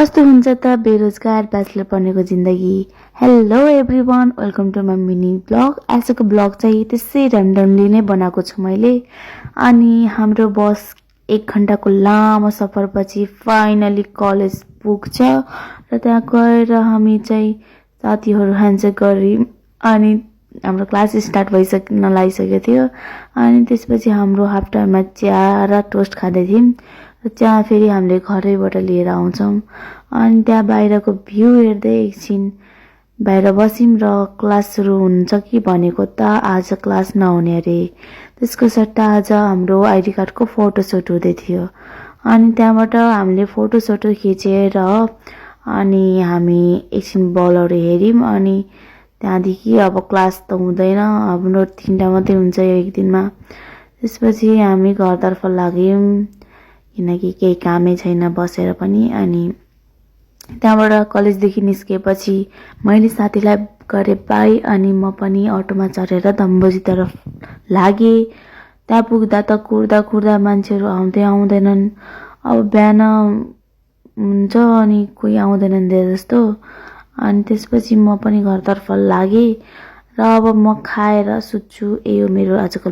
कस्तो हुन्छ त बेरोजगार ब्याचलर बनेको जिन्दगी। Hello everyone, welcome to my mini blog. आजको ब्लग चाहिँ त्यसै ऱ्यान्डमली नै बनाएको छु मैले। अनि हाम्रो बस 1 घण्टाको लामो सफरपछि फाइनली कलेज पुग्छ र त्यहाँ गएर हामी चाहिँ साथीहरू ह्यान्डसेक गऱ्यौँ अनि हाम्रो क्लास स्टार्ट भइसक्न लागिसकेको थियो। अनि त्यसपछि हाम्रो हाफ टाइममा चिया र टोस्ट खाँदै थियौँ। त्यहाँ फेरि हामीले घरैबाट लिएर आउँछौँ। अनि त्यहाँ बाहिरको भ्यू हेर्दै एकछिन बाहिर बस्यौँ र क्लास सुरु हुन्छ कि भनेको त आज क्लास नहुने अरे। त्यसको सट्टा आज हाम्रो आइडी कार्डको फोटोसुट हुँदै थियो। अनि त्यहाँबाट हामीले फोटोसोटो खिचेर अनि हामी एकछिन बलहरू हेऱ्यौँ। अनि त्यहाँदेखि अब क्लास त हुँदैन, हाम्रो 3टा मात्रै हुन्छ एक दिनमा। त्यसपछि हामी घरतर्फ लाग्यौँ किनकि केही कामै छैन बसेर पनि। अनि त्यहाँबाट कलेजदेखि निस्केपछि मैले साथीलाई गरे बाई अनि म पनि अटोमा चढेर धम्बोजीतर्फ लागेँ। त्यहाँ पुग्दा त कुर्दा कुर्दा मान्छेहरू आउँदैनन्। अब बिहान हुन्छ अनि कोही आउँदैनन् जस्तो। अनि त्यसपछि म पनि घरतर्फ लागेँ र अब म खाएर सुत्छु। यो मेरो आजको